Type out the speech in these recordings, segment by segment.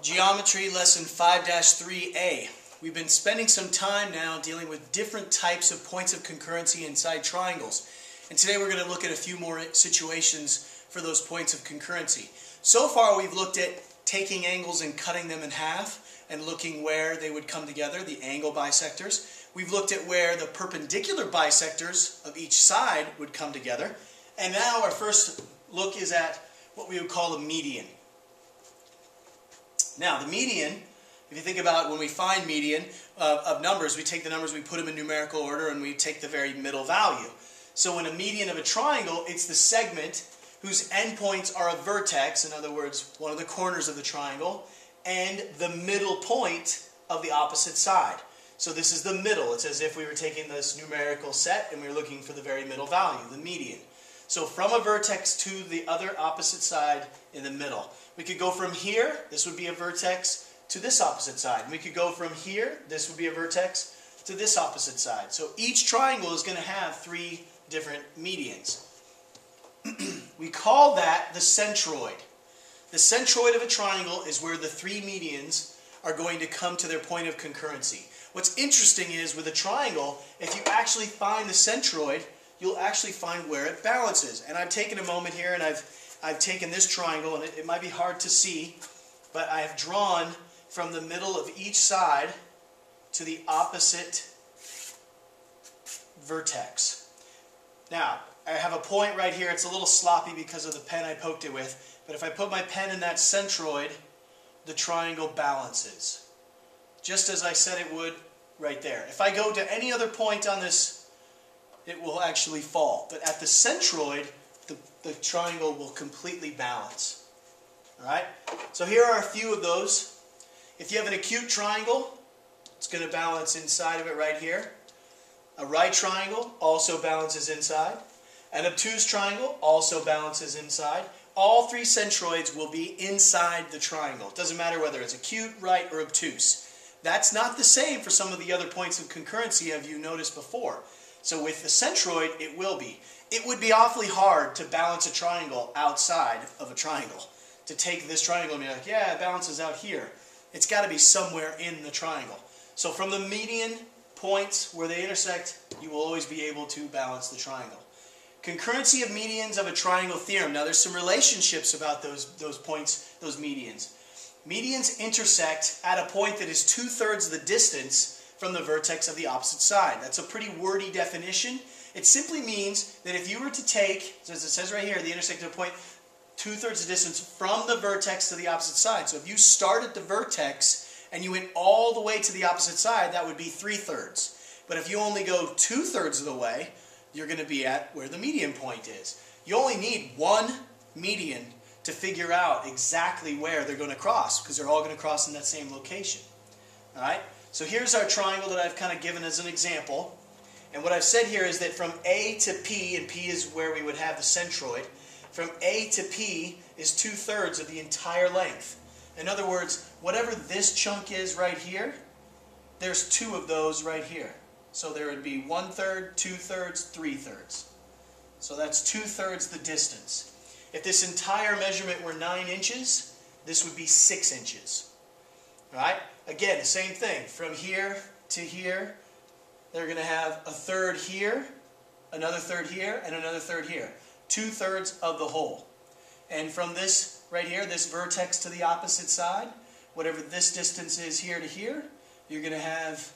Geometry lesson 5-3A. We've been spending some time now dealing with different types of points of concurrency inside triangles. And today we're going to look at a few more situations for those points of concurrency. So far we've looked at taking angles and cutting them in half and looking where they would come together, the angle bisectors. We've looked at where the perpendicular bisectors of each side would come together. And now our first look is at what we would call a median. Now, the median, if you think about when we find median of numbers, we take the numbers, we put them in numerical order, and we take the very middle value. So in a median of a triangle, it's the segment whose endpoints are a vertex, in other words, one of the corners of the triangle, and the middle point of the opposite side. So this is the middle. It's as if we were taking this numerical set and we were looking for the very middle value, the median. So from a vertex to the other opposite side in the middle. We could go from here, this would be a vertex, to this opposite side. And we could go from here, this would be a vertex, to this opposite side. So each triangle is going to have three different medians. We call that the centroid. The centroid of a triangle is where the three medians are going to come to their point of concurrency. What's interesting is with a triangle, if you actually find the centroid, you'll actually find where it balances. And I've taken a moment here and I've taken this triangle, and it might be hard to see, but I have drawn from the middle of each side to the opposite vertex. Now, I have a point right here. It's a little sloppy because of the pen I poked it with, but if I put my pen in that centroid, the triangle balances. Just as I said it would right there. If I go to any other point on this, it will actually fall. But at the centroid, the triangle will completely balance. Alright? So here are a few of those. If you have an acute triangle, it's going to balance inside of it right here. A right triangle also balances inside. An obtuse triangle also balances inside. All three centroids will be inside the triangle. It doesn't matter whether it's acute, right, or obtuse. That's not the same for some of the other points of concurrency as you noticed before. So with the centroid, it will be. It would be awfully hard to balance a triangle outside of a triangle. To take this triangle and be like, yeah, it balances out here. It's got to be somewhere in the triangle. So from the median points where they intersect, you will always be able to balance the triangle. Concurrency of medians of a triangle theorem. Now there's some relationships about those points, those medians. Medians intersect at a point that is 2/3 of the distance from the vertex of the opposite side. That's a pretty wordy definition. It simply means that if you were to take, as it says right here, the intersection of a point 2/3 the distance from the vertex to the opposite side. So if you start at the vertex and you went all the way to the opposite side, that would be 3/3. But if you only go 2/3 of the way, you're going to be at where the median point is. You only need one median to figure out exactly where they're going to cross, because they're all going to cross in that same location. Alright? So here's our triangle that I've kind of given as an example. And what I've said here is that from A to P, and P is where we would have the centroid, from A to P is 2/3 of the entire length. In other words, whatever this chunk is right here, there's two of those right here. So there would be 1/3, 2/3, 3/3. So that's 2/3 the distance. If this entire measurement were 9 inches, this would be 6 inches. Right? Again, the same thing. From here to here, they're going to have a third here, another third here, and another third here. 2/3 of the whole. And from this right here, this vertex to the opposite side, whatever this distance is here to here, you're going to have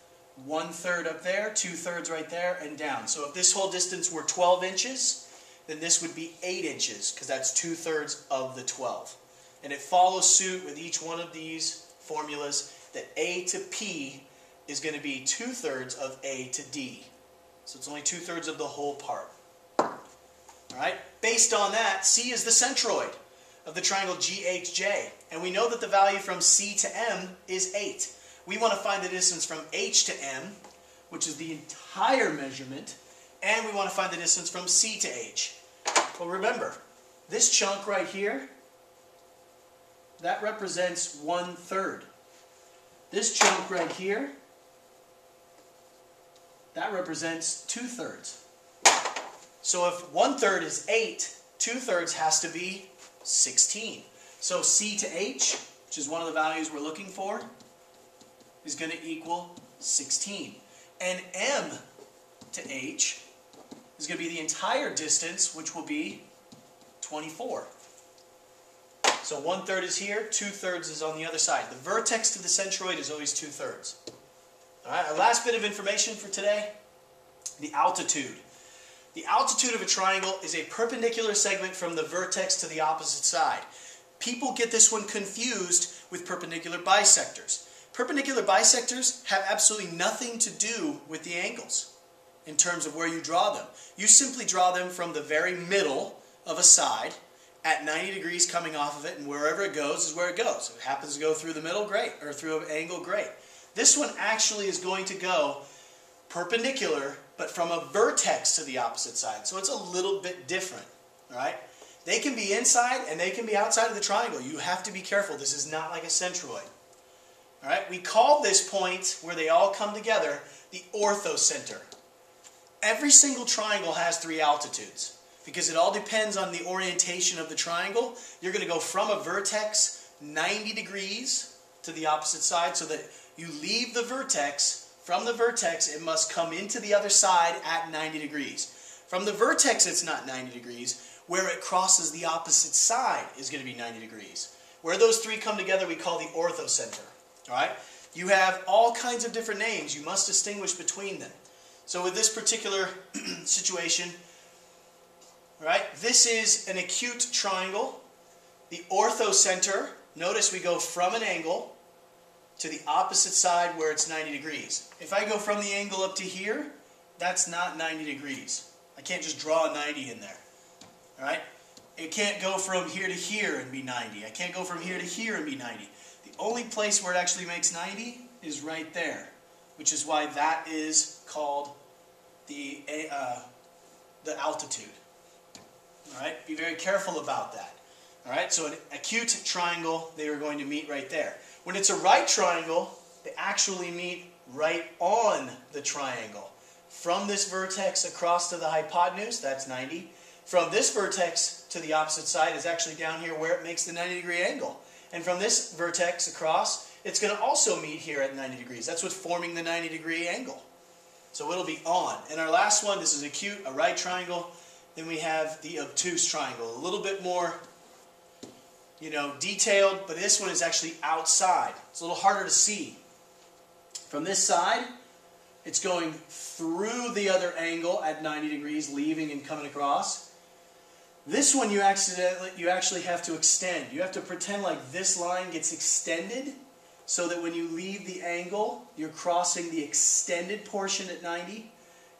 1/3 up there, 2/3 right there, and down. So if this whole distance were 12 inches, then this would be 8 inches, because that's 2/3 of the 12. And it follows suit with each one of these formulas that A to P is going to be 2/3 of A to D. So it's only 2/3 of the whole part. Alright? Based on that, C is the centroid of the triangle GHJ. And we know that the value from C to M is 8. We want to find the distance from H to M, which is the entire measurement, and we want to find the distance from C to H. Well, remember, this chunk right here, that represents 1/3. This chunk right here, that represents 2/3. So if 1/3 is 8, 2/3 has to be 16. So C to H, which is one of the values we're looking for, is going to equal 16. And M to H is going to be the entire distance, which will be 24. So 1/3 is here, 2/3 is on the other side. The vertex to the centroid is always 2/3. All right, our last bit of information for today, the altitude. The altitude of a triangle is a perpendicular segment from the vertex to the opposite side. People get this one confused with perpendicular bisectors. Perpendicular bisectors have absolutely nothing to do with the angles in terms of where you draw them. You simply draw them from the very middle of a side at 90 degrees coming off of it, and wherever it goes is where it goes. If it happens to go through the middle, great, or through an angle, great. This one actually is going to go perpendicular, but from a vertex to the opposite side. So it's a little bit different, all right? They can be inside and they can be outside of the triangle. You have to be careful. This is not like a centroid. All right? We call this point where they all come together the orthocenter. Every single triangle has 3 altitudes because it all depends on the orientation of the triangle. You're going to go from a vertex 90 degrees to the opposite side so that you leave the vertex. From the vertex, it must come into the other side at 90 degrees. From the vertex, it's not 90 degrees. Where it crosses the opposite side is going to be 90 degrees. Where those 3 come together, we call the orthocenter. All right? You have all kinds of different names. You must distinguish between them. So with this particular situation, all right, this is an acute triangle. The orthocenter, notice we go from an angle to the opposite side where it's 90 degrees. If I go from the angle up to here, that's not 90 degrees. I can't just draw a 90 in there. All right? It can't go from here to here and be 90. I can't go from here to here and be 90. The only place where it actually makes 90 is right there, which is why that is called the altitude. All right? Be very careful about that. All right? So an acute triangle, they are going to meet right there. When it's a right triangle, they actually meet right on the triangle. From this vertex across to the hypotenuse, that's 90. From this vertex to the opposite side is actually down here where it makes the 90-degree angle. And from this vertex across, it's going to also meet here at 90 degrees. That's what's forming the 90-degree angle. So it'll be on. And our last one, this is acute, a right triangle. Then we have the obtuse triangle. A little bit more, detailed, but this one is actually outside. It's a little harder to see. From this side, it's going through the other angle at 90 degrees, leaving and coming across. This one you actually have to extend. You have to pretend like this line gets extended so that when you leave the angle, you're crossing the extended portion at 90.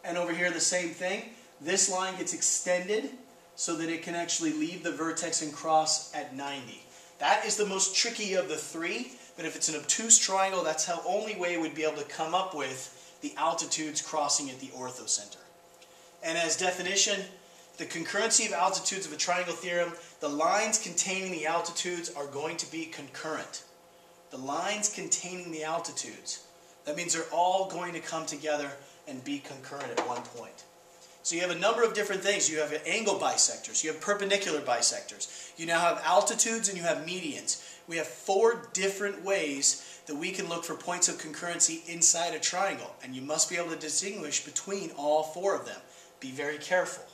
And over here the same thing. This line gets extended so that it can actually leave the vertex and cross at 90. That is the most tricky of the 3, but if it's an obtuse triangle, that's the only way we'd be able to come up with the altitudes crossing at the orthocenter. And as definition, the concurrency of altitudes of a triangle theorem, the lines containing the altitudes are going to be concurrent. The lines containing the altitudes. That means they're all going to come together and be concurrent at one point. So you have a number of different things. You have angle bisectors. You have perpendicular bisectors. You now have altitudes and you have medians. We have 4 different ways that we can look for points of concurrency inside a triangle. And you must be able to distinguish between all 4 of them. Be very careful.